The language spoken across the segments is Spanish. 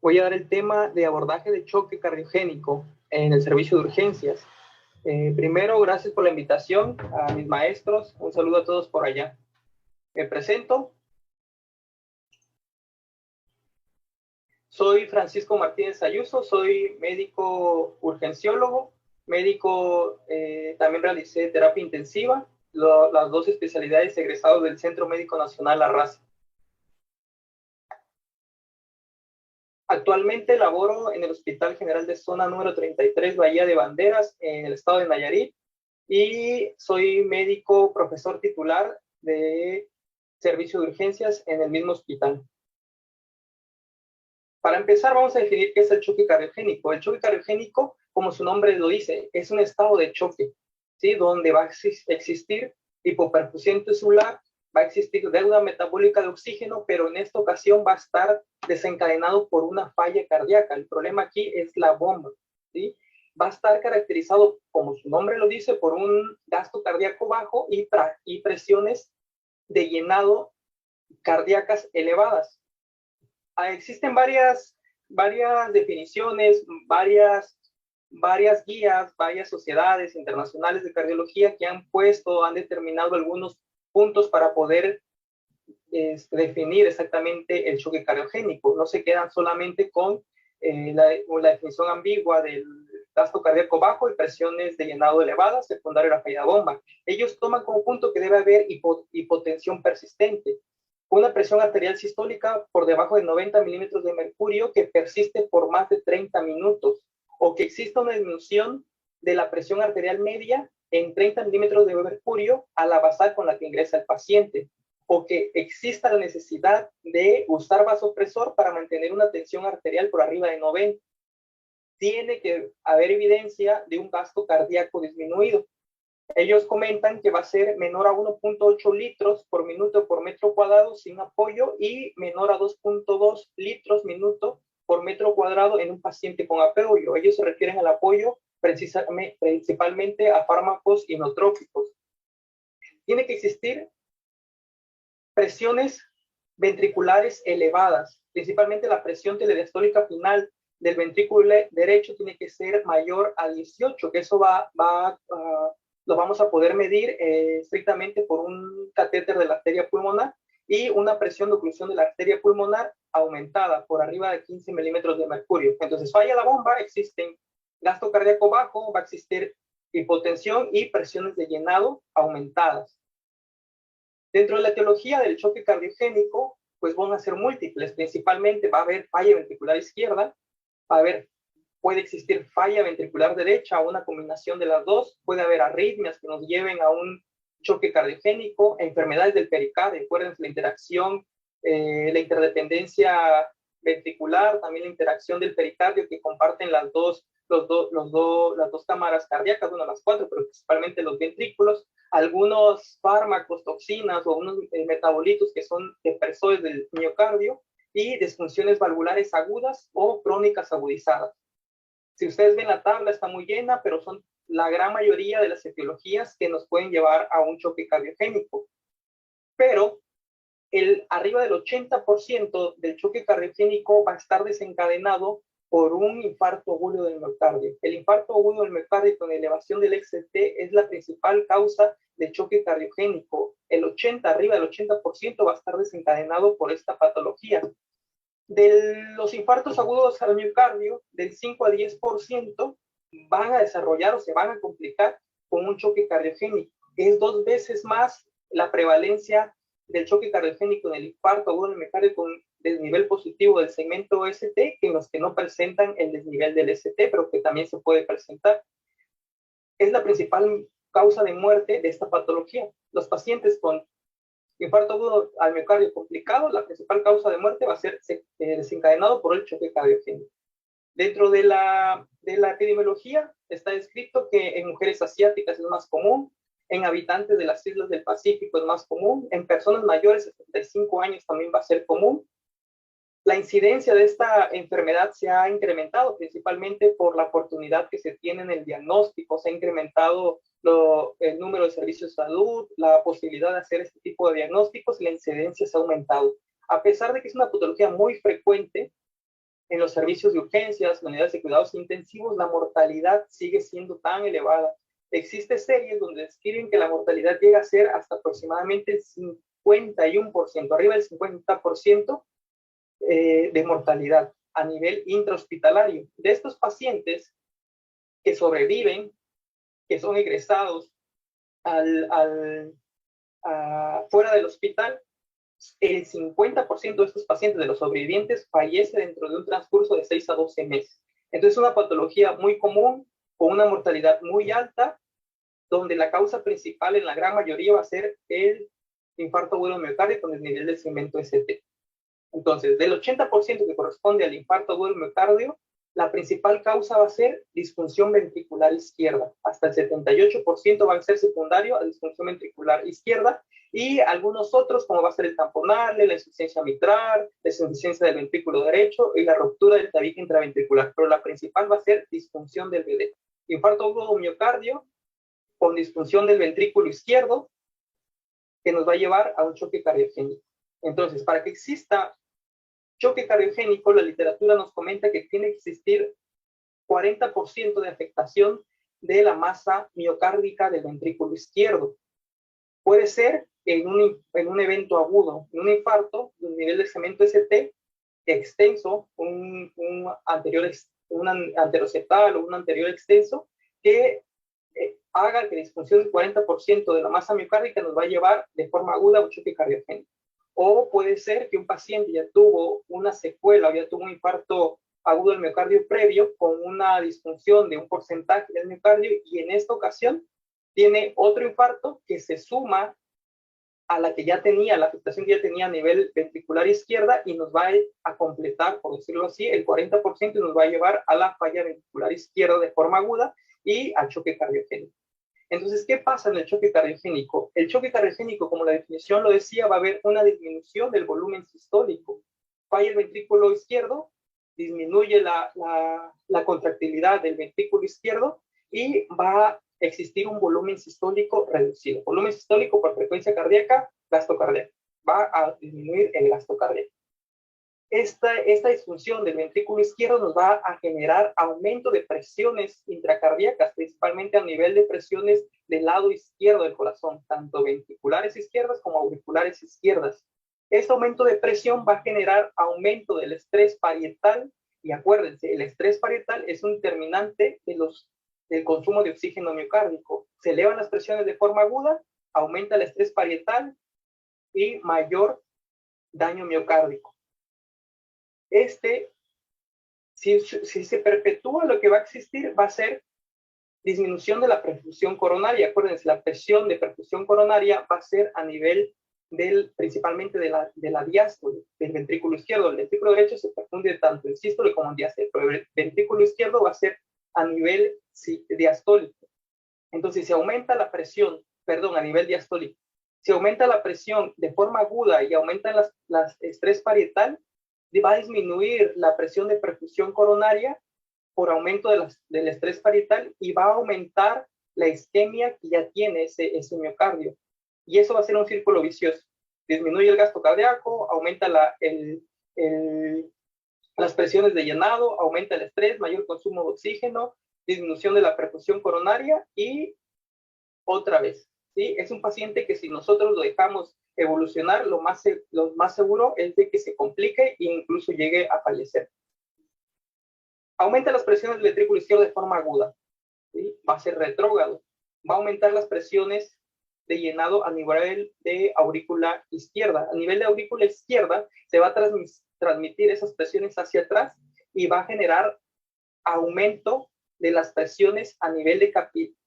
Voy a dar el tema de abordaje de choque cardiogénico en el servicio de urgencias. Primero, gracias por la invitación a mis maestros. Un saludo a todos por allá. Me presento. Soy Francisco Martínez Ayuso, soy médico urgenciólogo, médico, también realicé terapia intensiva, las dos especialidades egresados del Centro Médico Nacional La Raza. Actualmente laboro en el Hospital General de Zona número 33, Bahía de Banderas, en el estado de Nayarit, y soy médico profesor titular de servicio de urgencias en el mismo hospital. Para empezar, vamos a definir qué es el choque cardiogénico. El choque cardiogénico, como su nombre lo dice, es un estado de choque, ¿sí? Donde va a existir hipoperfusión tisular, va a existir deuda metabólica de oxígeno, pero en esta ocasión va a estar desencadenado por una falla cardíaca. El problema aquí es la bomba, ¿sí? Va a estar caracterizado, como su nombre lo dice, por un gasto cardíaco bajo y presiones de llenado cardíacas elevadas. Existen varias definiciones, varias guías, varias sociedades internacionales de cardiología que han determinado algunos puntos para poder definir exactamente el choque cardiogénico. No se quedan solamente con la definición ambigua del gasto cardíaco bajo y presiones de llenado elevadas, secundaria a la falla de bomba. Ellos toman como punto que debe haber hipotensión persistente, una presión arterial sistólica por debajo de 90 milímetros de mercurio que persiste por más de 30 minutos, o que exista una disminución de la presión arterial media en 30 milímetros de mercurio a la basal con la que ingresa el paciente, o que exista la necesidad de usar vasopresor para mantener una tensión arterial por arriba de 90. Tiene que haber evidencia de un gasto cardíaco disminuido. Ellos comentan que va a ser menor a 1.8 litros por minuto por metro cuadrado sin apoyo y menor a 2.2 litros minuto por metro cuadrado en un paciente con apoyo. Ellos se refieren al apoyo principalmente a fármacos inotrópicos. Tiene que existir presiones ventriculares elevadas, principalmente la presión telediastólica final del ventrículo derecho tiene que ser mayor a 18, que eso lo vamos a poder medir estrictamente por un catéter de la arteria pulmonar y una presión de oclusión de la arteria pulmonar aumentada por arriba de 15 milímetros de mercurio. Entonces falla la bomba, existen gasto cardíaco bajo, va a existir hipotensión y presiones de llenado aumentadas. Dentro de la etiología del choque cardiogénico, pues van a ser múltiples, principalmente va a haber falla ventricular izquierda, puede existir falla ventricular derecha o una combinación de las dos, puede haber arritmias que nos lleven a un choque cardiogénico, enfermedades del pericardio, acuérdense la interacción, la interdependencia ventricular, también la interacción del pericardio que comparten las dos cámaras cardíacas, bueno, las cuatro, pero principalmente los ventrículos, algunos fármacos, toxinas o unos metabolitos que son depresores del miocardio y disfunciones valvulares agudas o crónicas agudizadas. Si ustedes ven la tabla está muy llena, pero son la gran mayoría de las etiologías que nos pueden llevar a un choque cardiogénico. Pero arriba del 80% del choque cardiogénico va a estar desencadenado por un infarto agudo del miocardio. El infarto agudo del miocardio con elevación del XT es la principal causa de choque cardiogénico. Arriba del 80% va a estar desencadenado por esta patología. De los infartos agudos al miocardio, del 5 a 10% van a desarrollar o se van a complicar con un choque cardiogénico. Es 2 veces más la prevalencia del choque cardiogénico en el infarto agudo del miocardio con desnivel positivo del segmento ST que en los que no presentan el desnivel del ST, pero que también se puede presentar. Es la principal causa de muerte de esta patología. Los pacientes con infarto agudo al miocardio complicado, la principal causa de muerte va a ser desencadenado por el choque cardiogénico. Dentro de la epidemiología está descrito que en mujeres asiáticas es más común, en habitantes de las islas del Pacífico es más común, en personas mayores de 75 años también va a ser común. La incidencia de esta enfermedad se ha incrementado principalmente por la oportunidad que se tiene en el diagnóstico, se ha incrementado el número de servicios de salud, la posibilidad de hacer este tipo de diagnósticos y la incidencia se ha aumentado. A pesar de que es una patología muy frecuente, en los servicios de urgencias, en unidades de cuidados intensivos, la mortalidad sigue siendo tan elevada. Existen series donde describen que la mortalidad llega a ser hasta aproximadamente el 51%, arriba del 50% de mortalidad a nivel intrahospitalario. De estos pacientes que sobreviven, que son egresados fuera del hospital, el 50% de estos pacientes, de los sobrevivientes, fallece dentro de un transcurso de 6 a 12 meses. Entonces, es una patología muy común, con una mortalidad muy alta, donde la causa principal en la gran mayoría va a ser el infarto agudo del miocardio con el nivel de segmento ST. Entonces, del 80% que corresponde al infarto agudo del miocardio, la principal causa va a ser disfunción ventricular izquierda. Hasta el 78% va a ser secundario a disfunción ventricular izquierda, y algunos otros, como va a ser el tamponarle, la insuficiencia mitral, la insuficiencia del ventrículo derecho y la ruptura del tabique intraventricular. Pero la principal va a ser disfunción del VD. Infarto agudo del miocardio con disfunción del ventrículo izquierdo, que nos va a llevar a un choque cardiogénico. Entonces, para que exista choque cardiogénico, la literatura nos comenta que tiene que existir 40% de afectación de la masa miocárdica del ventrículo izquierdo. Puede ser en un evento agudo, en un infarto, de un nivel de segmento ST extenso, un anteroseptal o un anterior extenso, que haga que la disfunción del 40% de la masa miocárdica nos va a llevar de forma aguda a un choque cardiogénico. O puede ser que un paciente ya tuvo una secuela o ya tuvo un infarto agudo del miocardio previo con una disfunción de un porcentaje del miocardio, y en esta ocasión tiene otro infarto que se suma a la que ya tenía, la afectación que ya tenía a nivel ventricular izquierda, y nos va a completar, por decirlo así, el 40%, y nos va a llevar a la falla ventricular izquierda de forma aguda y al choque cardiogénico. Entonces, ¿qué pasa en el choque cardiogénico? El choque cardiogénico, como la definición lo decía, va a haber una disminución del volumen sistólico. Falla el ventrículo izquierdo, disminuye la contractilidad del ventrículo izquierdo, y va a existir un volumen sistólico reducido. Volumen sistólico por frecuencia cardíaca, gasto cardíaco. Va a disminuir el gasto cardíaco. Esta disfunción del ventrículo izquierdo nos va a generar aumento de presiones intracardíacas, principalmente a nivel de presiones del lado izquierdo del corazón, tanto ventriculares izquierdas como auriculares izquierdas. Este aumento de presión va a generar aumento del estrés parietal, y acuérdense, el estrés parietal es un determinante del consumo de oxígeno miocárdico. Se elevan las presiones de forma aguda, aumenta el estrés parietal y mayor daño miocárdico. Si se perpetúa, lo que va a existir va a ser disminución de la perfusión coronaria. Acuérdense, la presión de perfusión coronaria va a ser a nivel principalmente de la diástole del ventrículo izquierdo. El ventrículo derecho se perfunde tanto en sístole como en diástole, pero el ventrículo izquierdo va a ser a nivel diastólico. Entonces, si aumenta la presión, a nivel diastólico, si aumenta la presión de forma aguda y aumenta las estrés parietal, va a disminuir la presión de perfusión coronaria por aumento del estrés parietal, y va a aumentar la isquemia que ya tiene ese miocardio. Y eso va a ser un círculo vicioso. Disminuye el gasto cardíaco, aumenta las presiones de llenado, aumenta el estrés, mayor consumo de oxígeno, disminución de la perfusión coronaria, y otra vez, ¿sí? Es un paciente que, si nosotros lo dejamos evolucionar, lo más seguro es de que se complique e incluso llegue a fallecer. Aumenta las presiones del ventrículo izquierdo de forma aguda, ¿sí? Va a ser retrógrado. Va a aumentar las presiones de llenado a nivel de aurícula izquierda. A nivel de aurícula izquierda se va a transmitir esas presiones hacia atrás, y va a generar aumento de las presiones a nivel de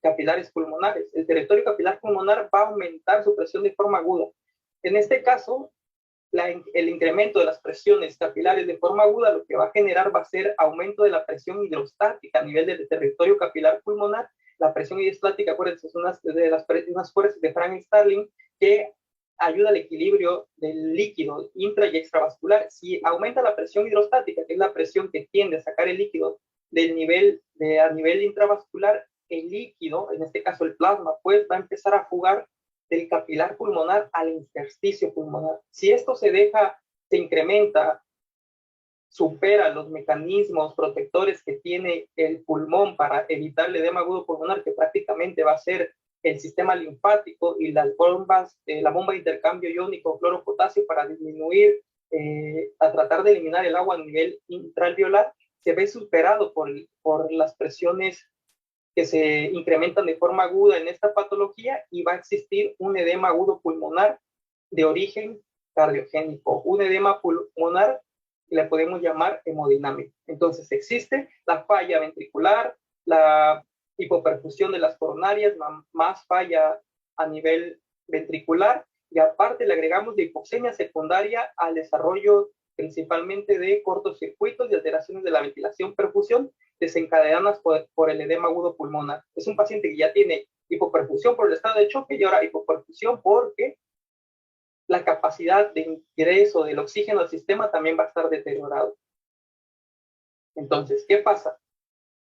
capilares pulmonares. El territorio capilar pulmonar va a aumentar su presión de forma aguda. En este caso, el incremento de las presiones capilares de forma aguda lo que va a generar va a ser aumento de la presión hidrostática a nivel del territorio capilar pulmonar. La presión hidrostática, acuérdense, es unas fuerzas de Frank Starling que ayuda al equilibrio del líquido intra y extravascular. Si aumenta la presión hidrostática, que es la presión que tiende a sacar el líquido a nivel intravascular, el líquido, en este caso el plasma, pues va a empezar a fugar del capilar pulmonar al intersticio pulmonar. Si esto se incrementa supera los mecanismos protectores que tiene el pulmón para evitar el edema agudo pulmonar, que prácticamente va a ser el sistema linfático y las bombas, la bomba de intercambio iónico cloro-potasio para disminuir, a tratar de eliminar el agua a nivel intraalveolar, se ve superado por las presiones que se incrementan de forma aguda en esta patología, y va a existir un edema agudo pulmonar de origen cardiogénico, un edema pulmonar que le podemos llamar hemodinámico. Entonces existe la falla ventricular, la hipoperfusión de las coronarias, más falla a nivel ventricular, y aparte le agregamos de hipoxemia secundaria al desarrollo principalmente de cortocircuitos y alteraciones de la ventilación perfusión desencadenadas por el edema agudo pulmonar. Es un paciente que ya tiene hipoperfusión por el estado de choque y ahora hipoperfusión porque la capacidad de ingreso del oxígeno al sistema también va a estar deteriorado. Entonces, ¿qué pasa?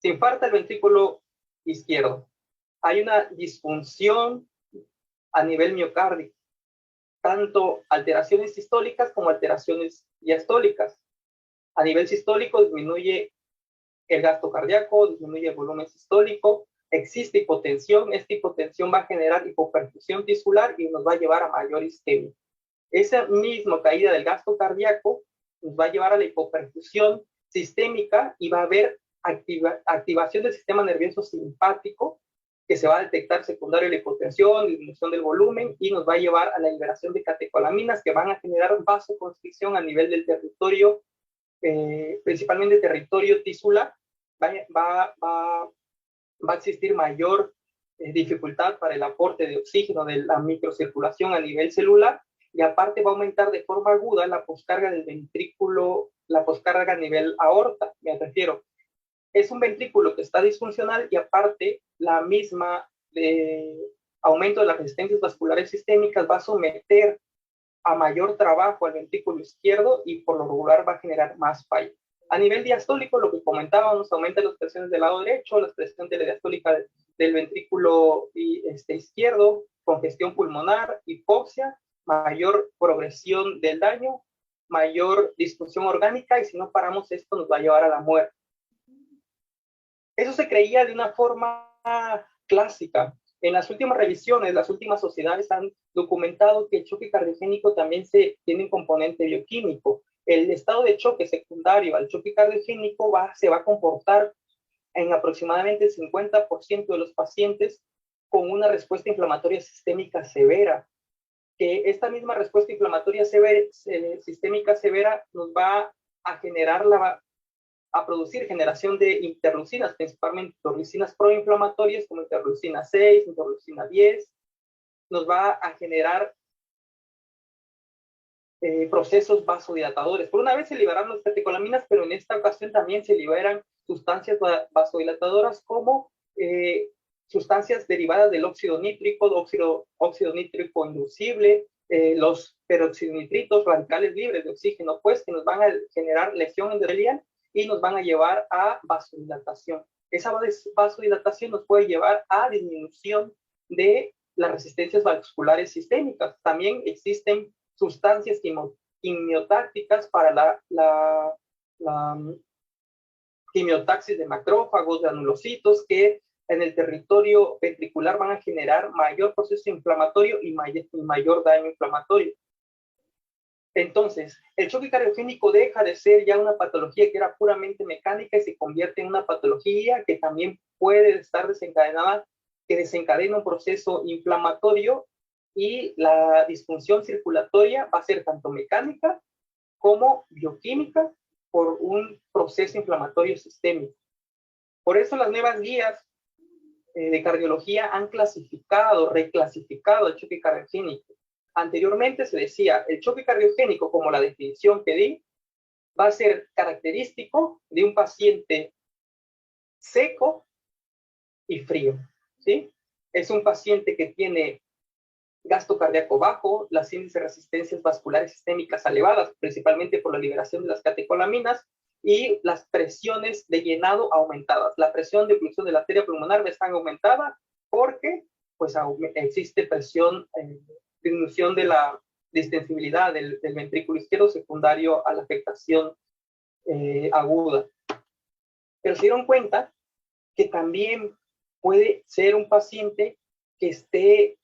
Se infarta el ventrículo izquierdo. Hay una disfunción a nivel miocárdico, tanto alteraciones sistólicas como alteraciones diastólicas. A nivel sistólico disminuye el gasto cardíaco, disminuye el volumen sistólico, existe hipotensión, esta hipotensión va a generar hipoperfusión tisular y nos va a llevar a mayor isquemia. Esa misma caída del gasto cardíaco nos va a llevar a la hipoperfusión sistémica y va a haber activación del sistema nervioso simpático, que se va a detectar secundario a la hipotensión, disminución del volumen, y nos va a llevar a la liberación de catecolaminas que van a generar vasoconstricción a nivel del territorio, principalmente territorio tisular. Va a existir mayor dificultad para el aporte de oxígeno de la microcirculación a nivel celular, y aparte va a aumentar de forma aguda la poscarga del ventrículo, la poscarga a nivel aorta, me refiero. Es un ventrículo que está disfuncional, y aparte la misma aumento de las resistencias vasculares sistémicas va a someter a mayor trabajo al ventrículo izquierdo y por lo regular va a generar más falla. A nivel diastólico, lo que comentábamos, aumenta las presiones del lado derecho, la presión telediastólica del ventrículo izquierdo, congestión pulmonar, hipoxia, mayor progresión del daño, mayor disfunción orgánica, y si no paramos esto nos va a llevar a la muerte. Eso se creía de una forma clásica. En las últimas revisiones, las últimas sociedades han documentado que el choque cardiogénico también tiene un componente bioquímico. El estado de choque secundario al choque cardiogénico se va a comportar en aproximadamente el 50% de los pacientes con una respuesta inflamatoria sistémica severa. Que esta misma respuesta inflamatoria sistémica severa nos va a generar a producir generación de interleucinas, principalmente interleucinas proinflamatorias como interleucina 6, interleucina 10, nos va a generar procesos vasodilatadores. Por una vez se liberaron las catecolaminas, pero en esta ocasión también se liberan sustancias vasodilatadoras como sustancias derivadas del óxido nítrico, óxido nítrico inducible, los peroxidinitritos, radicales libres de oxígeno, pues, que nos van a generar lesión endotelial y nos van a llevar a vasodilatación. Esa vasodilatación nos puede llevar a disminución de las resistencias vasculares sistémicas. También existen sustancias quimiotácticas para la quimiotaxis de macrófagos, de granulocitos, que en el territorio ventricular van a generar mayor proceso inflamatorio y mayor daño inflamatorio. Entonces, el choque cardiogénico deja de ser ya una patología que era puramente mecánica y se convierte en una patología que también puede estar desencadenada, que desencadena un proceso inflamatorio, y la disfunción circulatoria va a ser tanto mecánica como bioquímica por un proceso inflamatorio sistémico. Por eso las nuevas guías de cardiología han reclasificado el choque cardiogénico. Anteriormente se decía, el choque cardiogénico, como la definición que di, va a ser característico de un paciente seco y frío, ¿sí? Es un paciente que tiene gasto cardíaco bajo, las índices de resistencias vasculares sistémicas elevadas, principalmente por la liberación de las catecolaminas, y las presiones de llenado aumentadas. La presión de oclusión de la arteria pulmonar está aumentada porque pues, existe presión, disminución de la distensibilidad del ventrículo izquierdo secundario a la afectación aguda. Pero se dieron cuenta que también puede ser un paciente que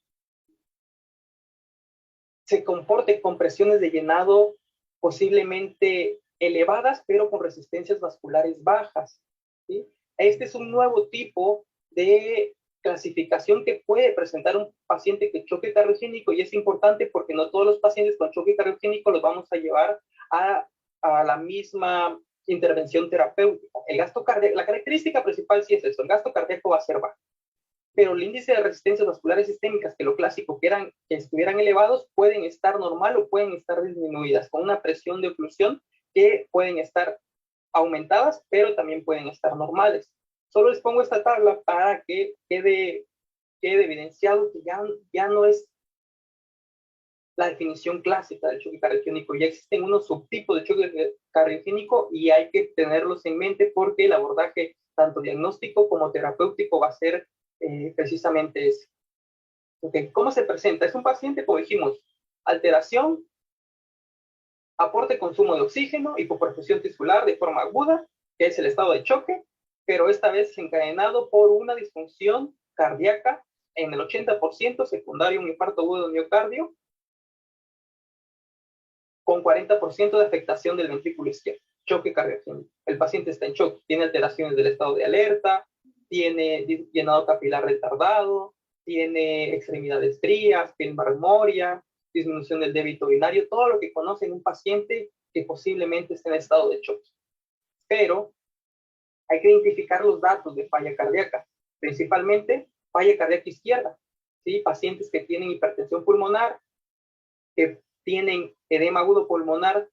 se comporte con presiones de llenado posiblemente elevadas, pero con resistencias vasculares bajas, ¿sí? Este es un nuevo tipo de clasificación que puede presentar un paciente con choque cardiogénico, y es importante porque no todos los pacientes con choque cardiogénico los vamos a llevar a la misma intervención terapéutica. El gasto cardíaco, la característica principal sí es eso, el gasto cardíaco va a ser bajo, pero el índice de resistencias vasculares sistémicas, que lo clásico que estuvieran elevados, pueden estar normal o pueden estar disminuidas, con una presión de oclusión que pueden estar aumentadas, pero también pueden estar normales. Solo les pongo esta tabla para que quede evidenciado que ya no es la definición clásica del choque cardiogénico. Ya existen unos subtipos de choque cardiogénico y hay que tenerlos en mente porque el abordaje tanto diagnóstico como terapéutico va a ser precisamente ese. Okay. ¿Cómo se presenta? Es un paciente, como dijimos, alteración, aporte, consumo de oxígeno, hipoperfusión tisular de forma aguda, que es el estado de choque, pero esta vez encadenado por una disfunción cardíaca en el 80%, secundario un infarto agudo de miocardio, con 40% de afectación del ventrículo izquierdo, choque cardiogénico. El paciente está en shock, tiene alteraciones del estado de alerta, tiene llenado capilar retardado, tiene extremidades frías, piel marmoria, disminución del débito urinario, todo lo que conocen un paciente que posiblemente esté en estado de shock. Pero hay que identificar los datos de falla cardíaca, principalmente falla cardíaca izquierda, ¿sí? Pacientes que tienen hipertensión pulmonar, que tienen edema agudo pulmonar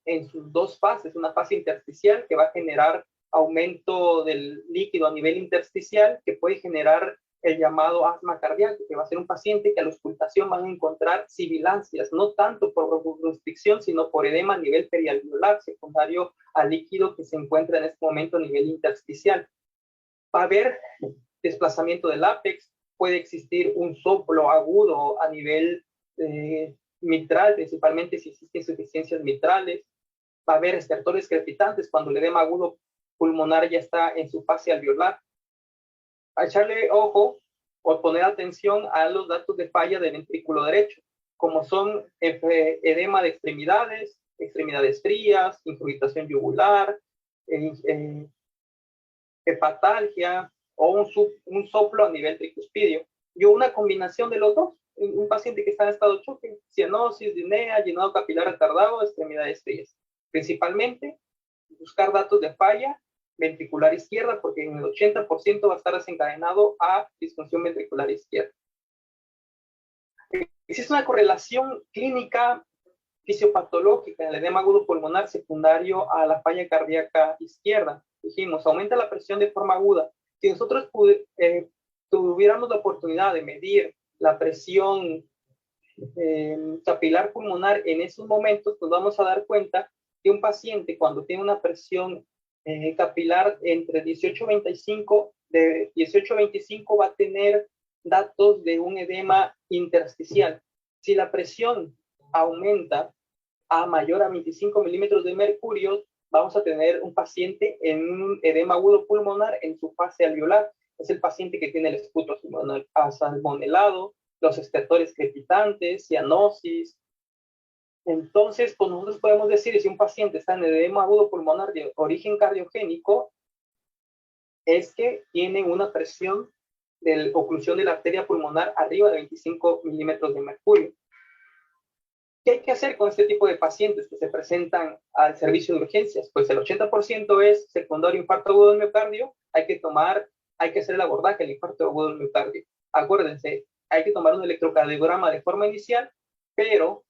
en sus dos fases, una fase intersticial que va a generar aumento del líquido a nivel intersticial, que puede generar el llamado asma cardíaco, que va a ser un paciente que a la auscultación van a encontrar sibilancias, no tanto por restricción, sino por edema a nivel perialveolar, secundario al líquido que se encuentra en este momento a nivel intersticial. Va a haber desplazamiento del ápex, puede existir un soplo agudo a nivel mitral, principalmente si existen insuficiencias mitrales. Va a haber estertores crepitantes cuando el edema agudo pulmonar ya está en su fase alveolar. A echarle ojo o poner atención a los datos de falla del ventrículo derecho, como son edema de extremidades frías, ingurgitación yugular, hepatalgia o un soplo a nivel tricuspidio. Y una combinación de los dos, un paciente que está en estado de choque, cianosis, disnea, llenado capilar retardado, extremidades frías. Principalmente, buscar datos de falla ventricular izquierda, porque en el 80% va a estar desencadenado a disfunción ventricular izquierda. Existe una correlación clínica fisiopatológica en el edema agudo pulmonar secundario a la falla cardíaca izquierda. Dijimos, aumenta la presión de forma aguda. Si nosotros tuviéramos la oportunidad de medir la presión capilar pulmonar en esos momentos, nos vamos a dar cuenta que un paciente cuando tiene una presión capilar entre 18 y 25 va a tener datos de un edema intersticial. Si la presión aumenta a mayor a 25 milímetros de mercurio, vamos a tener un paciente en un edema agudo pulmonar en su fase alveolar. Es el paciente que tiene el esputo asalmonelado, los estertores crepitantes, cianosis. Entonces, pues nosotros podemos decir, si un paciente está en el edema agudo pulmonar de origen cardiogénico, es que tiene una presión de oclusión de la arteria pulmonar arriba de 25 milímetros de mercurio. ¿Qué hay que hacer con este tipo de pacientes que se presentan al servicio de urgencias? Pues el 80% es secundario infarto agudo del miocardio, hay que hacer el abordaje del infarto agudo del miocardio. Acuérdense, hay que tomar un electrocardiograma de forma inicial, pero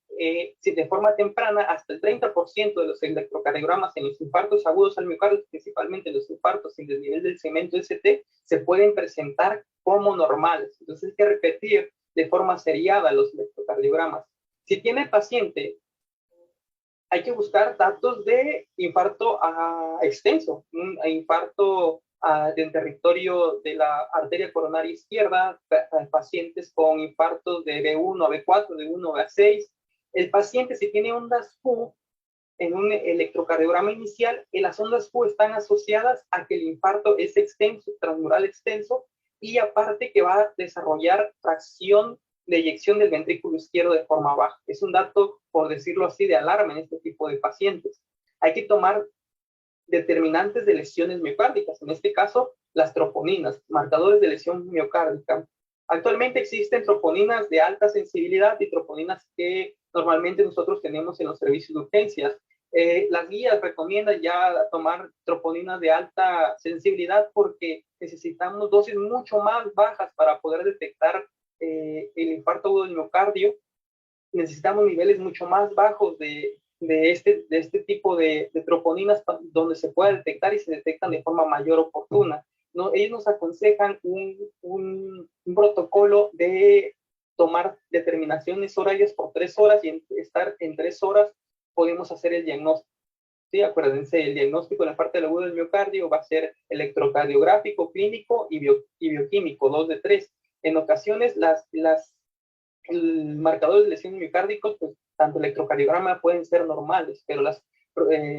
si de forma temprana, hasta el 30% de los electrocardiogramas en los infartos agudos al miocardio, principalmente los infartos sin desnivel del segmento ST, se pueden presentar como normales. Entonces hay que repetir de forma seriada los electrocardiogramas. Si tiene paciente, hay que buscar datos de infarto extenso, un infarto del territorio de la arteria coronaria izquierda, pacientes con infartos de B1 a B4, de B1 a B6. El paciente, si tiene ondas Q, en un electrocardiograma inicial, las ondas Q están asociadas a que el infarto es extenso, transmural extenso, y aparte que va a desarrollar fracción de eyección del ventrículo izquierdo de forma baja. Es un dato, por decirlo así, de alarma en este tipo de pacientes. Hay que tomar determinantes de lesiones miocárdicas, en este caso las troponinas, marcadores de lesión miocárdica. Actualmente existen troponinas de alta sensibilidad y troponinas que normalmente nosotros tenemos en los servicios de urgencias. Las guías recomiendan ya tomar troponinas de alta sensibilidad porque necesitamos dosis mucho más bajas para poder detectar el infarto agudo del miocardio. Necesitamos niveles mucho más bajos de este tipo de troponinas donde se pueda detectar y se detectan de forma mayor oportuna. ¿No? Ellos nos aconsejan un protocolo de tomar determinaciones horarias por 3 horas y estar en 3 horas podemos hacer el diagnóstico. Sí, acuérdense, el diagnóstico en la parte del agudo del miocardio va a ser electrocardiográfico, clínico y bioquímico, 2 de 3. En ocasiones el marcador de lesión miocárdicos, pues tanto electrocardiograma pueden ser normales, pero las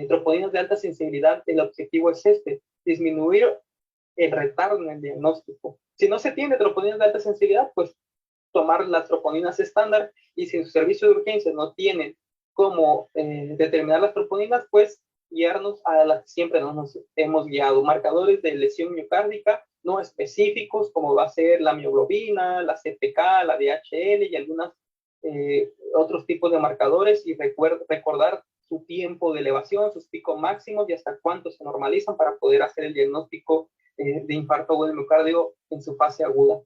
troponinas de alta sensibilidad, el objetivo es disminuir el retardo en el diagnóstico. Si no se tiene troponinas de alta sensibilidad, pues tomar las troponinas estándar, y si su servicio de urgencias no tiene cómo determinar las troponinas, pues guiarnos a las que siempre nos hemos guiado, marcadores de lesión miocárdica no específicos, como va a ser la mioglobina, la CPK, la DHL y algunos otros tipos de marcadores, y recordar su tiempo de elevación, sus picos máximos y hasta cuánto se normalizan para poder hacer el diagnóstico de infarto agudo del miocardio en su fase aguda.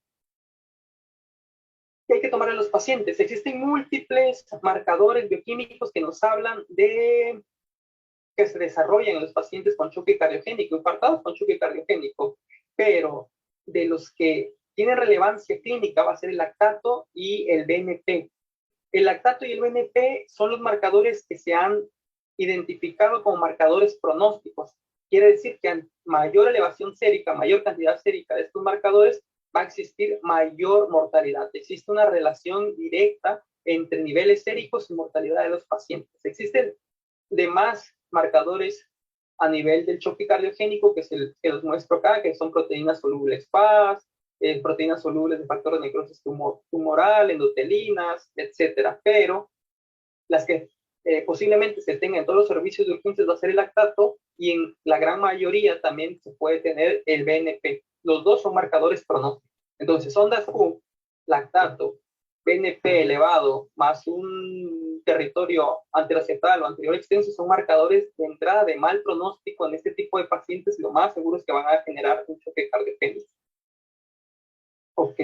¿Qué hay que tomar en los pacientes? Existen múltiples marcadores bioquímicos que nos hablan de que se desarrollan en los pacientes con choque cardiogénico, infartados con choque cardiogénico, pero de los que tienen relevancia clínica va a ser el lactato y el BNP. El lactato y el BNP son los marcadores que se han identificado como marcadores pronósticos. Quiere decir que a mayor elevación sérica, mayor cantidad sérica de estos marcadores, va a existir mayor mortalidad. Existe una relación directa entre niveles séricos y mortalidad de los pacientes. Existen demás marcadores a nivel del choque cardiogénico que los muestro acá, que son proteínas solubles FAS, proteínas solubles de factor de necrosis tumoral, endotelinas, etcétera. Pero las que posiblemente se tengan en todos los servicios de urgencias va a ser el lactato, y en la gran mayoría también se puede tener el BNP. Los dos son marcadores pronósticos. Entonces, ondas Q, lactato, BNP elevado, más un territorio anterocetal o anterior extenso, son marcadores de entrada de mal pronóstico en este tipo de pacientes. Lo más seguro es que van a generar un choque cardiogénico. Ok.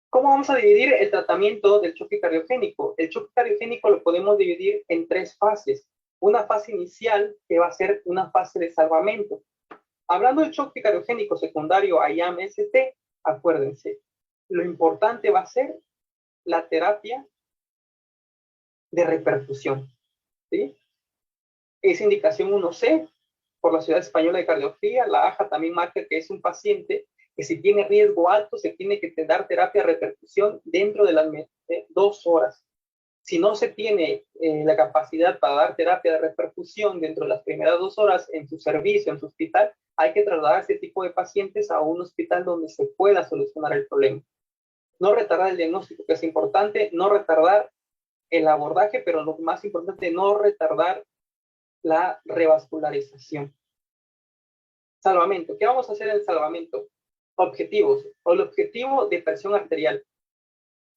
¿Cómo vamos a dividir el tratamiento del choque cardiogénico? El choque cardiogénico lo podemos dividir en 3 fases. Una fase inicial, que va a ser una fase de salvamento. Hablando de choque cardiogénico secundario a IAM-ST, acuérdense, lo importante va a ser la terapia de reperfusión, ¿sí? Es indicación 1C por la Sociedad Española de Cardiología. La AJA también marca que es un paciente que si tiene riesgo alto se tiene que dar terapia de reperfusión dentro de las 2 horas. Si no se tiene la capacidad para dar terapia de reperfusión dentro de las primeras 2 horas en su servicio, en su hospital, hay que trasladar a ese tipo de pacientes a un hospital donde se pueda solucionar el problema. No retardar el diagnóstico, que es importante, no retardar el abordaje, pero lo más importante, no retardar la revascularización. Salvamento. ¿Qué vamos a hacer en el salvamento? Objetivos. O el objetivo de presión arterial.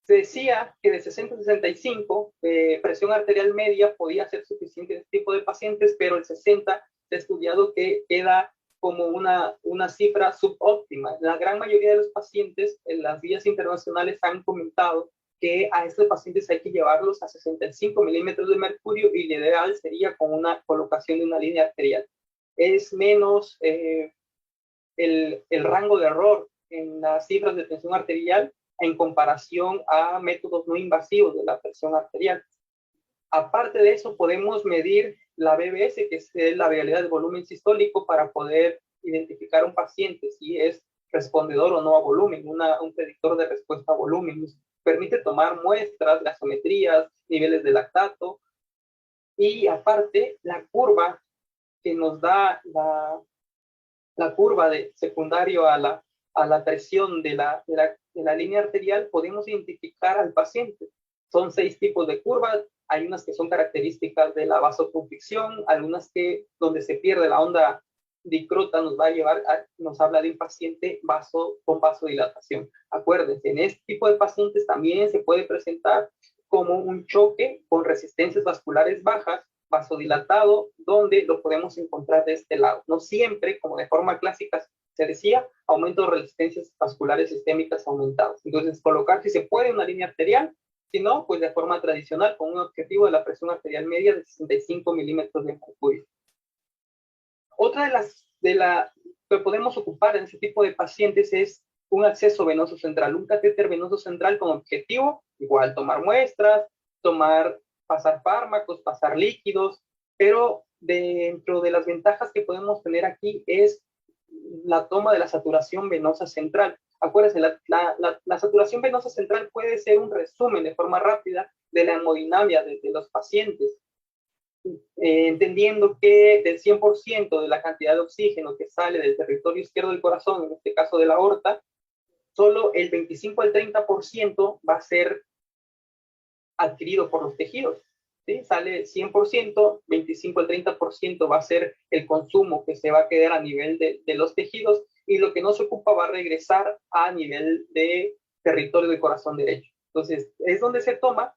Se decía que de 60 a 65, presión arterial media podía ser suficiente en este tipo de pacientes, pero el 60 se ha estudiado que queda como una cifra subóptima. La gran mayoría de los pacientes en las guías internacionales han comentado que a estos pacientes hay que llevarlos a 65 milímetros de mercurio, y lo ideal sería con una colocación de una línea arterial. Es menos el rango de error en las cifras de tensión arterial en comparación a métodos no invasivos de la presión arterial. Aparte de eso, podemos medir la BBS, que es la variabilidad del volumen sistólico, para poder identificar a un paciente si es respondedor o no a volumen, un predictor de respuesta a volumen. Nos permite tomar muestras, gasometrías, niveles de lactato. Y aparte, la curva que nos da la curva de secundario a la presión de la línea arterial, podemos identificar al paciente. Son 6 tipos de curvas. Hay unas que son características de la vasoconstricción, algunas que donde se pierde la onda dicrota nos va a llevar nos habla de un paciente con vasodilatación. Acuérdense, en este tipo de pacientes también se puede presentar como un choque con resistencias vasculares bajas, vasodilatado, donde lo podemos encontrar de este lado. No siempre, como de forma clásica se decía, aumento de resistencias vasculares sistémicas aumentadas. Entonces, colocar si se puede una línea arterial, si no, pues de forma tradicional, con un objetivo de la presión arterial media de 65 milímetros de mercurio. Otra de las que podemos ocupar en este tipo de pacientes es un acceso venoso central, un catéter venoso central con objetivo, igual tomar muestras, pasar fármacos, pasar líquidos, pero dentro de las ventajas que podemos tener aquí es la toma de la saturación venosa central. Acuérdense, la saturación venosa central puede ser un resumen de forma rápida de la hemodinamia de los pacientes. Entendiendo que del 100% de la cantidad de oxígeno que sale del territorio izquierdo del corazón, en este caso de la aorta, solo el 25 al 30% va a ser adquirido por los tejidos. ¿Sí? Sale 100%, 25 al 30% va a ser el consumo que se va a quedar a nivel de los tejidos, y lo que no se ocupa va a regresar a nivel de territorio del corazón derecho. Entonces, es donde se toma,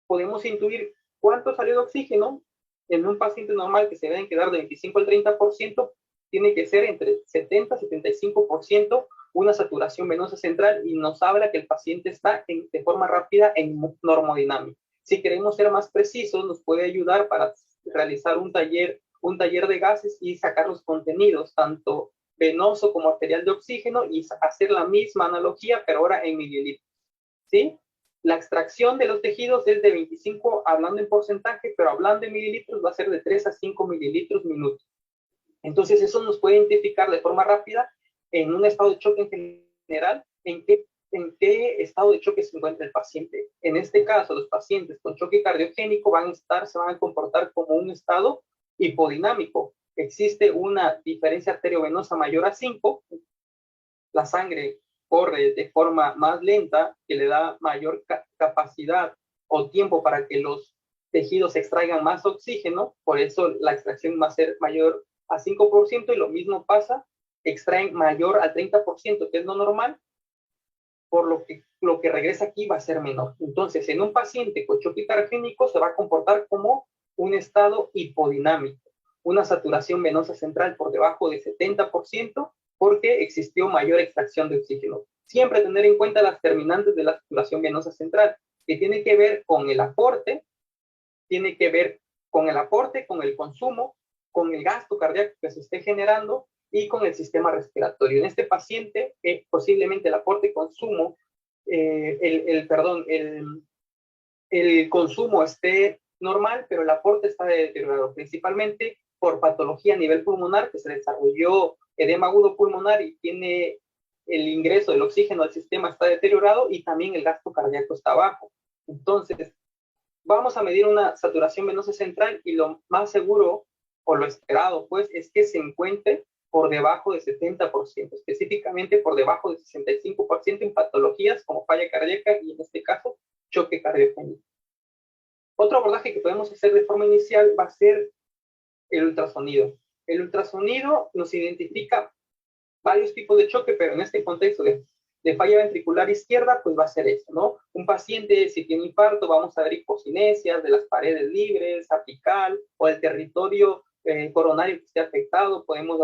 podemos intuir cuánto salió de oxígeno. En un paciente normal que se deben quedar de 25 al 30%, tiene que ser entre 70 y 75% una saturación venosa central, y nos habla que el paciente está de forma rápida en normodinámica. Si queremos ser más precisos, nos puede ayudar para realizar un taller de gases y sacar los contenidos, tanto venoso como arterial de oxígeno, y hacer la misma analogía, pero ahora en mililitros. ¿Sí? La extracción de los tejidos es de 25, hablando en porcentaje, pero hablando en mililitros va a ser de 3 a 5 mililitros minuto. Entonces eso nos puede identificar de forma rápida en un estado de choque en general, en qué estado de choque se encuentra el paciente. En este caso, los pacientes con choque cardiogénico se van a comportar como un estado hipodinámico. Existe una diferencia arteriovenosa mayor a 5, la sangre corre de forma más lenta, que le da mayor capacidad o tiempo para que los tejidos extraigan más oxígeno, por eso la extracción va a ser mayor a 5%, y lo mismo pasa, extraen mayor al 30%, que es lo normal, por lo que regresa aquí va a ser menor. Entonces, en un paciente con choque cardiogénico se va a comportar como un estado hipodinámico, una saturación venosa central por debajo de 70%, porque existió mayor extracción de oxígeno. Siempre tener en cuenta las terminantes de la saturación venosa central, que tiene que ver con el aporte, con el consumo, con el gasto cardíaco que se esté generando y con el sistema respiratorio. En este paciente, posiblemente el aporte-consumo, el consumo esté normal, pero el aporte está deteriorado, principalmente por patología a nivel pulmonar, que se desarrolló edema agudo pulmonar y tiene el ingreso del oxígeno al sistema está deteriorado, y también el gasto cardíaco está bajo. Entonces, vamos a medir una saturación venosa central, y lo más seguro o lo esperado, pues, es que se encuentre por debajo de 70%, específicamente por debajo de 65% en patologías como falla cardíaca y, en este caso, choque cardiogénico. Otro abordaje que podemos hacer de forma inicial va a ser el ultrasonido. El ultrasonido nos identifica varios tipos de choque, pero en este contexto de falla ventricular izquierda, pues va a ser eso, ¿no? Un paciente, si tiene infarto, vamos a ver hipocinesias de las paredes libres, apical, o el territorio coronario que esté afectado. Podemos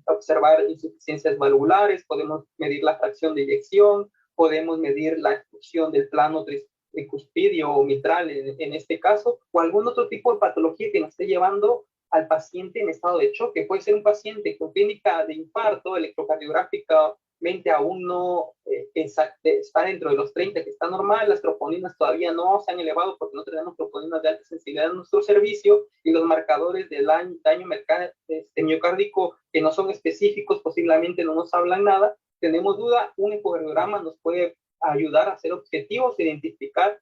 observar insuficiencias valvulares, podemos medir la fracción de eyección, podemos medir la expulsión del plano tricuspidio o mitral en este caso, o algún otro tipo de patología que nos esté llevando al paciente en estado de choque. Puede ser un paciente con clínica de infarto, electrocardiográficamente aún no está dentro de los 30, que está normal, las troponinas todavía no se han elevado porque no tenemos troponinas de alta sensibilidad en nuestro servicio, y los marcadores del daño miocárdico que no son específicos posiblemente no nos hablan nada. Tenemos duda, un ecocardiograma nos puede ayudar a ser objetivos e identificar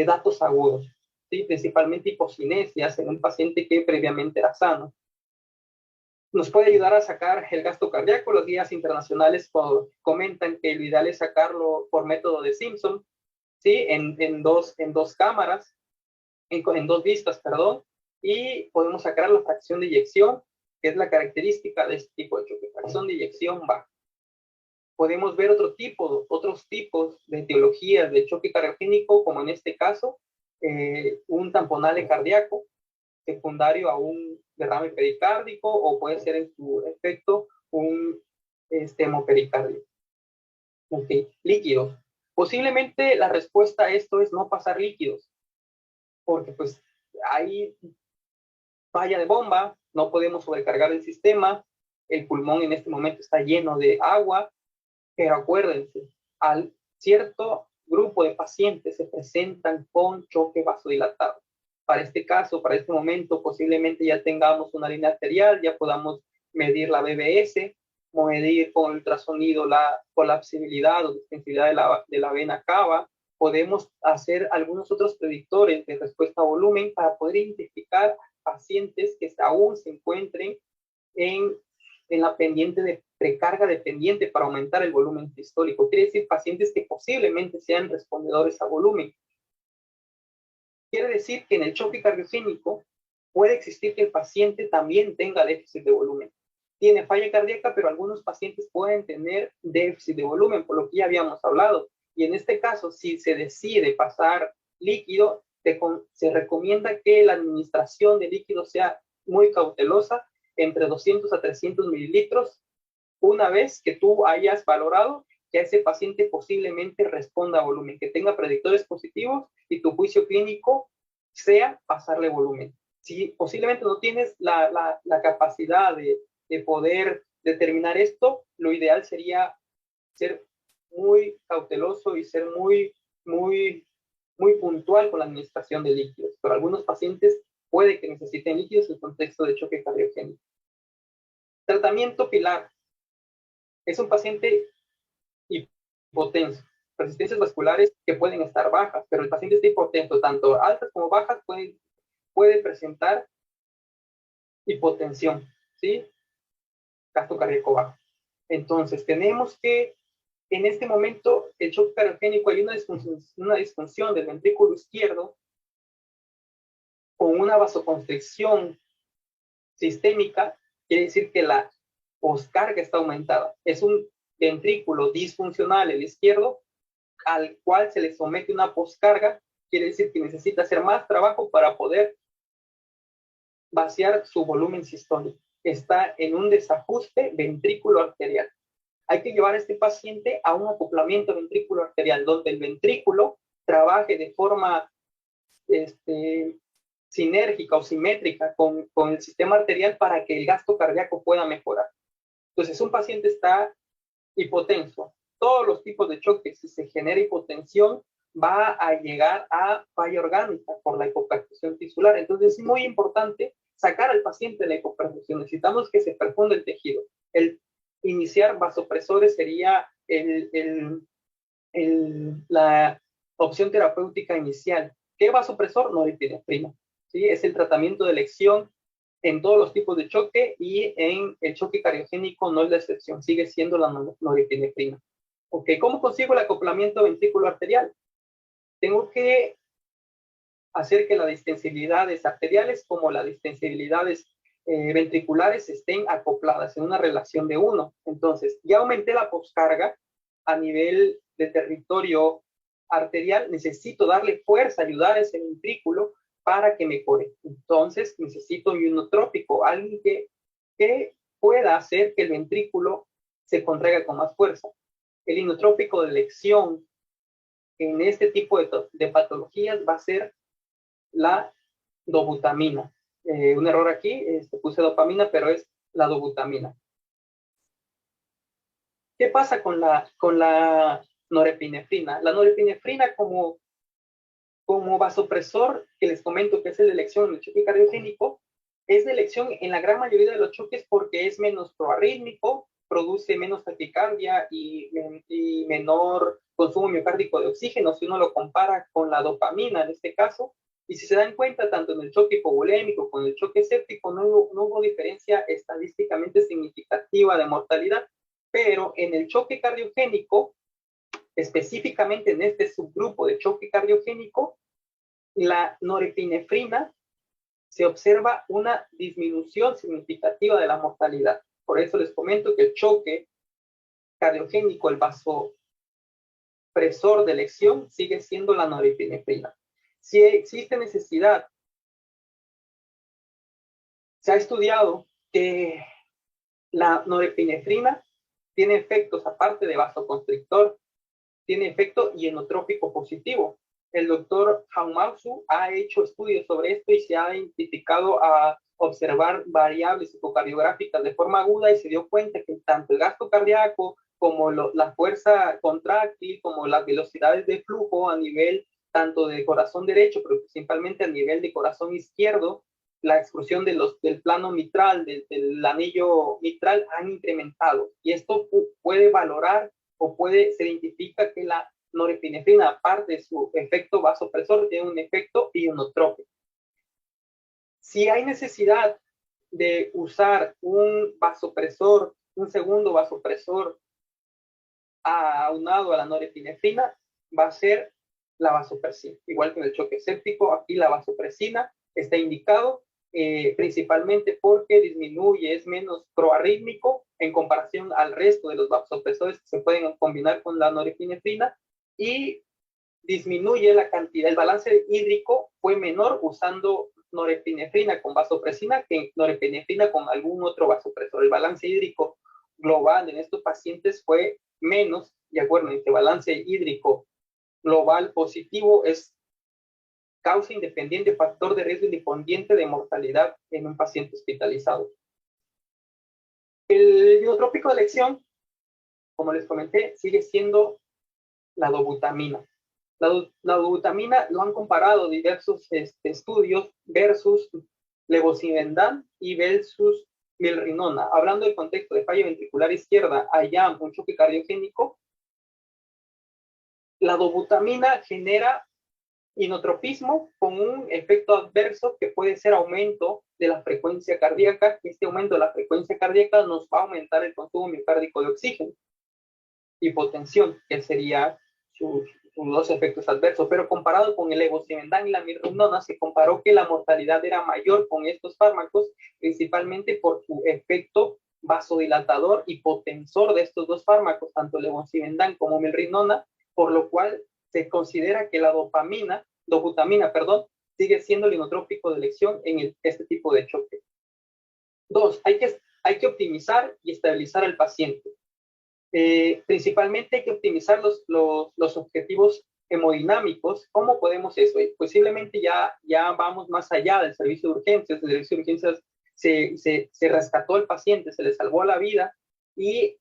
datos agudos. ¿sí? Principalmente hipocinesias en un paciente que previamente era sano. Nos puede ayudar a sacar el gasto cardíaco. Los guías internacionales comentan que lo ideal es sacarlo por método de Simpson, ¿sí? En dos cámaras, en dos vistas, perdón, y podemos sacar la fracción de eyección, que es la característica de este tipo de choque, fracción de eyección baja. Podemos ver otros tipos de etiologías de choque cardiogénico, como en este caso, un tamponale cardíaco secundario a un derrame pericárdico, o puede ser en su efecto un hemopericardio. Ok, líquidos. Posiblemente la respuesta a esto es no pasar líquidos, porque pues hay falla de bomba, no podemos sobrecargar el sistema, el pulmón en este momento está lleno de agua, pero acuérdense, al cierto grupo de pacientes se presentan con choque vasodilatado. Para este caso, para este momento, posiblemente ya tengamos una línea arterial, ya podamos medir la BBS, medir con ultrasonido la colapsibilidad o distensibilidad de la vena cava. Podemos hacer algunos otros predictores de respuesta a volumen para poder identificar pacientes que aún se encuentren en la pendiente de precarga dependiente para aumentar el volumen sistólico. Quiere decir pacientes que posiblemente sean respondedores a volumen. Quiere decir que en el choque cardiogénico puede existir que el paciente también tenga déficit de volumen. Tiene falla cardíaca, pero algunos pacientes pueden tener déficit de volumen, por lo que ya habíamos hablado. Y en este caso, si se decide pasar líquido, se recomienda que la administración de líquido sea muy cautelosa, entre 200 a 300 mililitros, una vez que tú hayas valorado que ese paciente posiblemente responda a volumen, que tenga predictores positivos y tu juicio clínico sea pasarle volumen. Si posiblemente no tienes la capacidad de poder determinar esto, lo ideal sería ser muy cauteloso y ser muy puntual con la administración de líquidos. Pero algunos pacientes puede que necesiten líquidos en contexto de choque cardiogénico. Tratamiento pilar. Es un paciente hipotenso, resistencias vasculares que pueden estar bajas, pero el paciente está hipotenso, tanto altas como bajas, puede presentar hipotensión, ¿sí? Gasto cardíaco bajo. Entonces, tenemos que, en este momento, el choque cardiogénico, hay una disfunción del ventrículo izquierdo con una vasoconstricción sistémica, quiere decir que la poscarga está aumentada. Es un ventrículo disfuncional, el izquierdo, al cual se le somete una poscarga, quiere decir que necesita hacer más trabajo para poder vaciar su volumen sistólico. Está en un desajuste ventrículo arterial. Hay que llevar a este paciente a un acoplamiento ventrículo arterial, donde el ventrículo trabaje de forma sinérgica o simétrica con el sistema arterial para que el gasto cardíaco pueda mejorar. Entonces, un paciente está hipotenso. Todos los tipos de choques, si se genera hipotensión, va a llegar a falla orgánica por la hipoperfusión tisular. Entonces, es muy importante sacar al paciente de la hipoperfusión. Necesitamos que se perfunda el tejido. El iniciar vasopresores sería la opción terapéutica inicial. ¿Qué vasopresor? Norepinefrina. ¿Sí? Es el tratamiento de elección en todos los tipos de choque, y en el choque cardiogénico no es la excepción, sigue siendo la norepinefrina. Ok, ¿cómo consigo el acoplamiento ventrículo arterial? Tengo que hacer que las distensibilidades arteriales como las distensibilidades ventriculares estén acopladas en una relación de 1. Entonces, ya aumenté la poscarga a nivel de territorio arterial, necesito darle fuerza, ayudar a ese ventrículo para que mejore. Entonces, necesito un inotrópico, alguien que pueda hacer que el ventrículo se contraiga con más fuerza. El inotrópico de elección en este tipo de patologías va a ser la dobutamina. Un error aquí, puse dopamina, pero es la dobutamina. ¿Qué pasa con la norepinefrina? La norepinefrina como vasopresor, que les comento que es el de elección en el choque cardiogénico, es de elección en la gran mayoría de los choques porque es menos proarrítmico, produce menos taquicardia y menor consumo miocárdico de oxígeno, si uno lo compara con la dopamina en este caso, Y si se dan cuenta, tanto en el choque hipovolémico como en el choque séptico no hubo diferencia estadísticamente significativa de mortalidad, pero en el choque cardiogénico, específicamente en este subgrupo de choque cardiogénico, la norepinefrina se observa una disminución significativa de la mortalidad. Por eso les comento que el choque cardiogénico, el vasopresor de elección, sigue siendo la norepinefrina. Si existe necesidad, se ha estudiado que la norepinefrina tiene efectos, aparte de vasoconstrictor, tiene efecto hienotrópico positivo. El doctor Haumasu ha hecho estudios sobre esto y se ha identificado a observar variables ecocardiográficas de forma aguda y se dio cuenta que tanto el gasto cardíaco como la fuerza contráctil, como las velocidades de flujo a nivel tanto de corazón derecho, pero principalmente a nivel de corazón izquierdo, la excursión del plano mitral, del anillo mitral, han incrementado. Y esto puede valorar o se identifica que la norepinefrina, aparte de su efecto vasopresor, tiene un efecto ionotrópico. Si hay necesidad de usar un vasopresor, un segundo vasopresor aunado a la norepinefrina, va a ser la vasopresina. Igual que en el choque séptico, aquí la vasopresina está indicado principalmente porque disminuye, es menos proarrítmico en comparación al resto de los vasopresores que se pueden combinar con la norepinefrina, y disminuye la cantidad, el balance hídrico fue menor usando norepinefrina con vasopresina que norepinefrina con algún otro vasopresor. El balance hídrico global en estos pacientes fue menos, de acuerdo, en que balance hídrico global positivo es causa independiente, factor de riesgo independiente de mortalidad en un paciente hospitalizado. El inotrópico de elección, como les comenté, sigue siendo la dobutamina. La dobutamina lo han comparado diversos estudios versus levosimendan y versus milrinona. Hablando del contexto de falla ventricular izquierda, allá un choque cardiogénico, la dobutamina genera inotropismo con un efecto adverso que puede ser aumento de la frecuencia cardíaca. Este aumento de la frecuencia cardíaca nos va a aumentar el consumo miocárdico de oxígeno. Hipotensión, que sería sus dos efectos adversos, pero comparado con el levosimendan y la mirrinona, se comparó que la mortalidad era mayor con estos fármacos, principalmente por su efecto vasodilatador y potensor de estos dos fármacos, tanto levosimendan como mirrinona, por lo cual se considera que la dobutamina, sigue siendo el inotrópico de elección en este tipo de choque. Dos, hay que optimizar y estabilizar al paciente. Principalmente hay que optimizar los objetivos hemodinámicos. ¿Cómo podemos eso? Posiblemente ya vamos más allá del servicio de urgencias. El servicio de urgencias se rescató al paciente, se le salvó la vida, y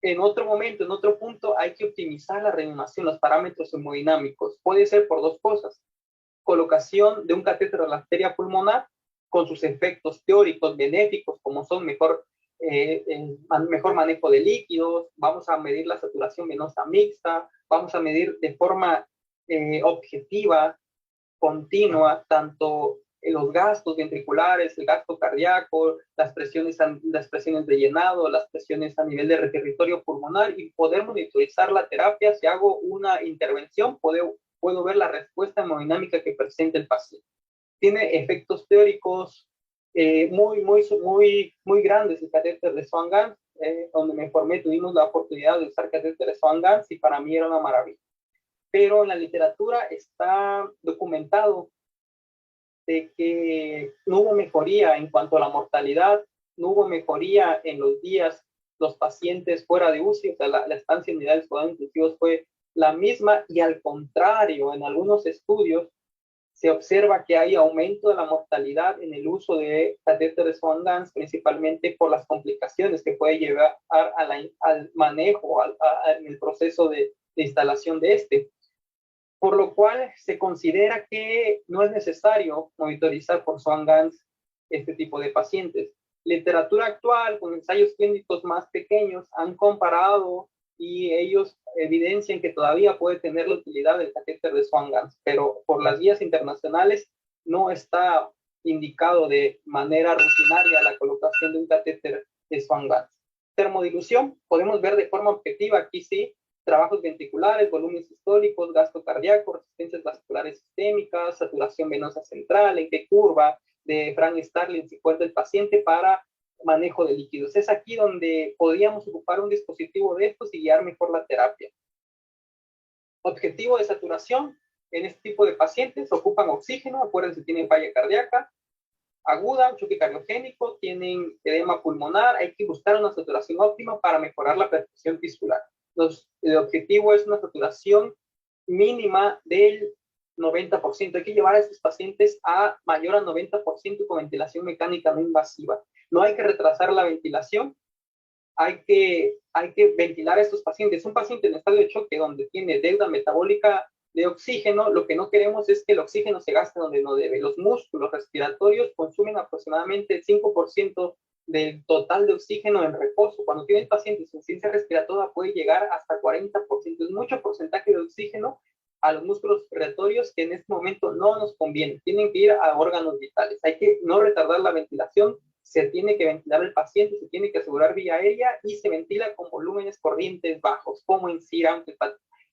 en otro momento, en otro punto, hay que optimizar la reanimación, los parámetros hemodinámicos. Puede ser por dos cosas: colocación de un catéter a la arteria pulmonar con sus efectos teóricos benéficos, como son mejor manejo de líquidos, vamos a medir la saturación venosa mixta, vamos a medir de forma objetiva, continua, tanto los gastos ventriculares, el gasto cardíaco, las presiones de llenado, las presiones a nivel de territorio pulmonar, y poder monitorizar la terapia. Si hago una intervención, puedo ver la respuesta hemodinámica que presenta el paciente. Tiene efectos teóricos muy grandes el catéter de Swan-Ganz. Donde me formé, tuvimos la oportunidad de usar catéter de Swan-Ganz y para mí era una maravilla. Pero en la literatura está documentado de que no hubo mejoría en cuanto a la mortalidad, no hubo mejoría en los días los pacientes fuera de UCI, o sea, la estancia en unidades de cuidados intensivos fue la misma, y al contrario, en algunos estudios se observa que hay aumento de la mortalidad en el uso de catéteres Swan-Ganz, principalmente por las complicaciones que puede llevar al manejo, en el proceso de instalación de este. Por lo cual se considera que no es necesario monitorizar por Swan-Ganz este tipo de pacientes. Literatura actual, con ensayos clínicos más pequeños, han comparado y ellos evidencian que todavía puede tener la utilidad del catéter de Swan-Ganz, pero por las guías internacionales no está indicado de manera rutinaria la colocación de un catéter de Swan-Ganz. Termodilución, podemos ver de forma objetiva, aquí sí, trabajos ventriculares, volúmenes sistólicos, gasto cardíaco, resistencias vasculares sistémicas, saturación venosa central, en qué curva de Frank Starling se encuentra el paciente para manejo de líquidos. Es aquí donde podríamos ocupar un dispositivo de estos y guiar mejor la terapia. Objetivo de saturación, en este tipo de pacientes ocupan oxígeno, acuérdense, tienen falla cardíaca aguda, choque cardiogénico, tienen edema pulmonar, hay que buscar una saturación óptima para mejorar la perfusión tisular. El objetivo es una saturación mínima del 90%. Hay que llevar a estos pacientes a mayor al 90% con ventilación mecánica no invasiva. No hay que retrasar la ventilación, hay que ventilar a estos pacientes. Un paciente en estado de choque donde tiene deuda metabólica de oxígeno, lo que no queremos es que el oxígeno se gaste donde no debe. Los músculos respiratorios consumen aproximadamente el 5% del total de oxígeno en reposo. Cuando tiene el paciente insuficiencia respiratoria puede llegar hasta 40%. Es mucho porcentaje de oxígeno a los músculos respiratorios que en este momento no nos conviene. Tienen que ir a órganos vitales. Hay que no retardar la ventilación, se tiene que ventilar el paciente, se tiene que asegurar vía aérea y se ventila con volúmenes corrientes bajos, como en CIRA, aunque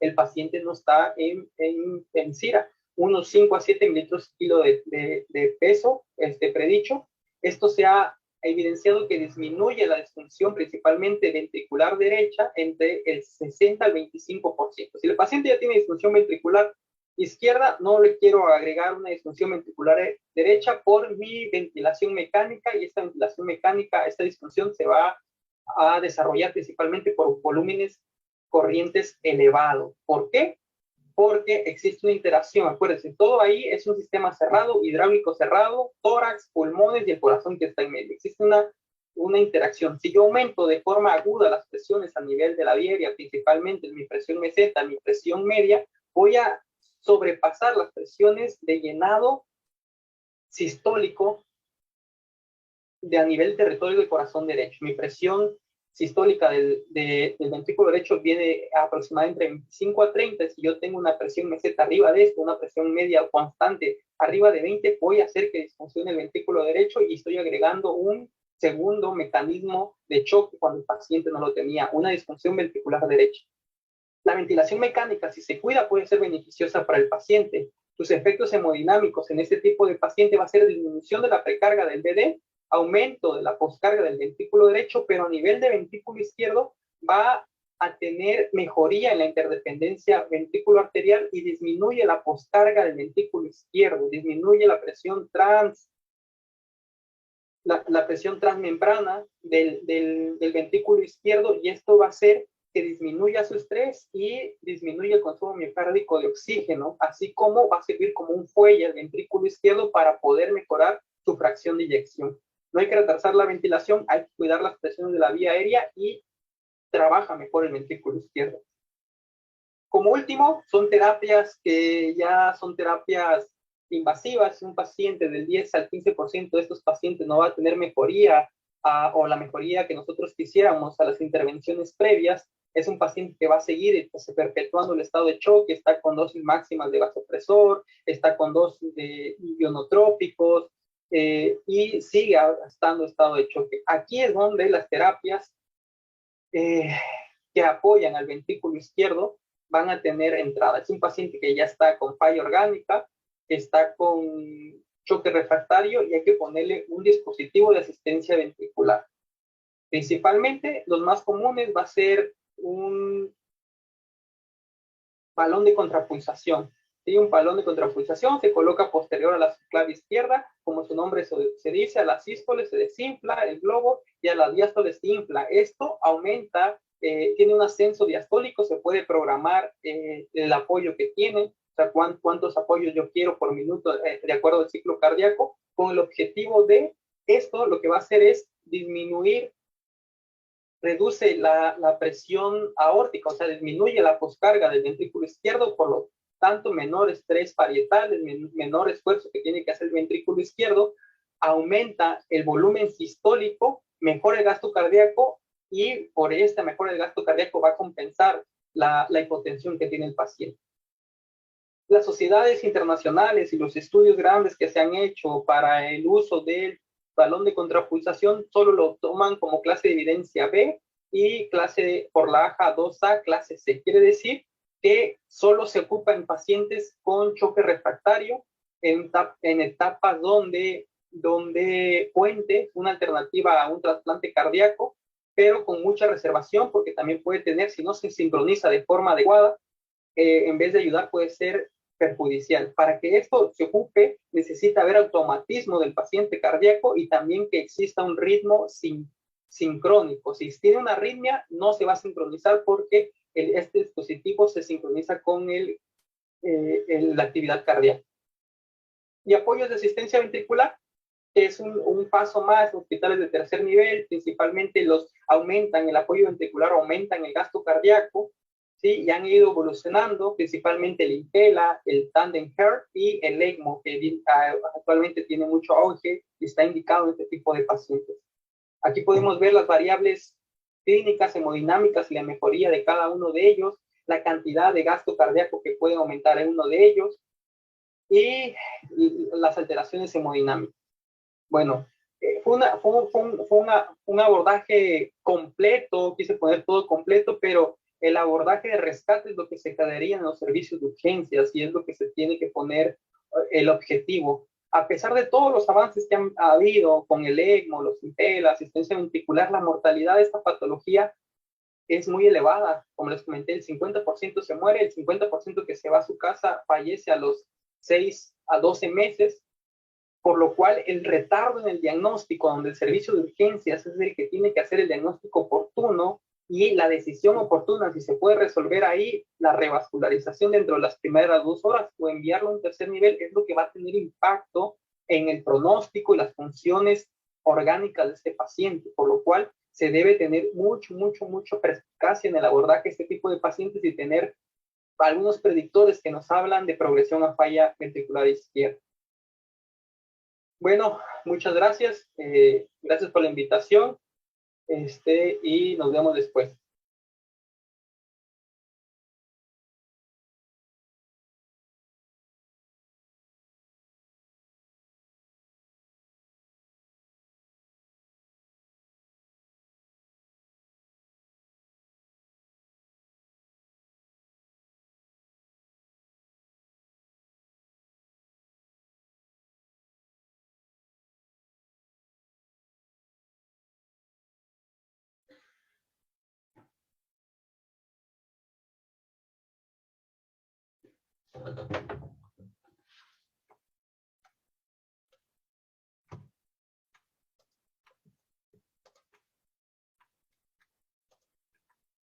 el paciente no está en CIRA, unos 5 a 7 mililitros kilo de peso predicho. Esto se ha evidenciado que disminuye la disfunción principalmente ventricular derecha entre el 60 al 25%. Si el paciente ya tiene disfunción ventricular izquierda, no le quiero agregar una disfunción ventricular derecha por mi ventilación mecánica, y esta ventilación mecánica, esta disfunción se va a desarrollar principalmente por volúmenes corrientes elevados. ¿Por qué? Porque existe una interacción. Acuérdense, todo ahí es un sistema cerrado, hidráulico cerrado, tórax, pulmones y el corazón que está en medio. Existe una interacción. Si yo aumento de forma aguda las presiones a nivel de la vía aérea, principalmente mi presión meseta, mi presión media, voy a sobrepasar las presiones de llenado sistólico a nivel territorio del corazón derecho. Mi presión sistólica del ventrículo derecho viene aproximadamente entre 25 a 30. Si yo tengo una presión meseta arriba de esto, una presión media constante arriba de 20, voy a hacer que disfuncione el ventrículo derecho y estoy agregando un segundo mecanismo de choque cuando el paciente no lo tenía, una disfunción ventricular derecha. La ventilación mecánica, si se cuida, puede ser beneficiosa para el paciente. Sus efectos hemodinámicos en este tipo de paciente va a ser disminución de la precarga del VD, aumento de la poscarga del ventrículo derecho, pero a nivel de ventrículo izquierdo va a tener mejoría en la interdependencia ventrículo arterial y disminuye la poscarga del ventrículo izquierdo, disminuye la presión la presión transmembrana del ventrículo izquierdo, y esto va a hacer que disminuya su estrés y disminuye el consumo miocárdico de oxígeno, así como va a servir como un fuelle al ventrículo izquierdo para poder mejorar su fracción de eyección. No hay que retrasar la ventilación, hay que cuidar las presiones de la vía aérea y trabaja mejor el ventrículo izquierdo. Como último, son terapias que ya son terapias invasivas. Un paciente del 10 al 15% de estos pacientes no va a tener mejoría o la mejoría que nosotros quisiéramos a las intervenciones previas. Es un paciente que va a seguir perpetuando el estado de choque, está con dosis máximas de vasopresor, está con dosis de ionotrópicos y sigue estando en estado de choque. Aquí es donde las terapias que apoyan al ventrículo izquierdo van a tener entrada. Es un paciente que ya está con falla orgánica, que está con choque refractario y hay que ponerle un dispositivo de asistencia ventricular. Principalmente, los más comunes va a ser un balón de contrapulsación. ¿Sí? Un balón de contrapulsación se coloca posterior a la clave izquierda, como su nombre se dice, a la sístole se desinfla el globo y a la diástole se infla. Esto aumenta, tiene un ascenso diastólico, se puede programar el apoyo que tiene, o sea, cuántos apoyos yo quiero por minuto de acuerdo al ciclo cardíaco, con el objetivo de esto lo que va a hacer es disminuir, reduce la presión aórtica, o sea, disminuye la poscarga del ventrículo izquierdo, por lo tanto, menor estrés parietal, menor esfuerzo que tiene que hacer el ventrículo izquierdo, aumenta el volumen sistólico, mejora el gasto cardíaco y por esta mejora del gasto cardíaco va a compensar la hipotensión que tiene el paciente. Las sociedades internacionales y los estudios grandes que se han hecho para el uso del balón de contrapulsación solo lo toman como clase de evidencia B y clase por la AJA 2A, clase C. Quiere decir que solo se ocupa en pacientes con choque refractario, en etapas donde cuente una alternativa a un trasplante cardíaco, pero con mucha reservación, porque también puede tener, si no se sincroniza de forma adecuada, en vez de ayudar puede ser perjudicial. Para que esto se ocupe, necesita haber automatismo del paciente cardíaco y también que exista un ritmo sincrónico. Si tiene una arritmia, no se va a sincronizar porque este dispositivo se sincroniza con la actividad cardíaca. Y apoyos de asistencia ventricular, que es un paso más, hospitales de tercer nivel, principalmente los aumentan el apoyo ventricular, aumentan el gasto cardíaco, ¿sí? Y han ido evolucionando, principalmente el Impella, el Tandem Heart y el ECMO, que actualmente tiene mucho auge y está indicado en este tipo de pacientes. Aquí podemos ver las variables clínicas, hemodinámicas y la mejoría de cada uno de ellos, la cantidad de gasto cardíaco que puede aumentar en uno de ellos y las alteraciones hemodinámicas. Bueno, un abordaje completo, quise poner todo completo, pero el abordaje de rescate es lo que se quedaría en los servicios de urgencias y es lo que se tiene que poner el objetivo. A pesar de todos los avances que han habido con el ECMO, los INPE, la asistencia ventricular, la mortalidad de esta patología es muy elevada. Como les comenté, el 50% se muere, el 50% que se va a su casa fallece a los 6 a 12 meses, por lo cual el retardo en el diagnóstico, donde el servicio de urgencias es el que tiene que hacer el diagnóstico oportuno y la decisión oportuna, si se puede resolver ahí la revascularización dentro de las primeras 2 horas o enviarlo a un tercer nivel, es lo que va a tener impacto en el pronóstico y las funciones orgánicas de este paciente, por lo cual se debe tener mucho perspicacia en el abordaje de este tipo de pacientes y tener algunos predictores que nos hablan de progresión a falla ventricular izquierda. Bueno, muchas gracias. Gracias por la invitación. Y nos vemos después.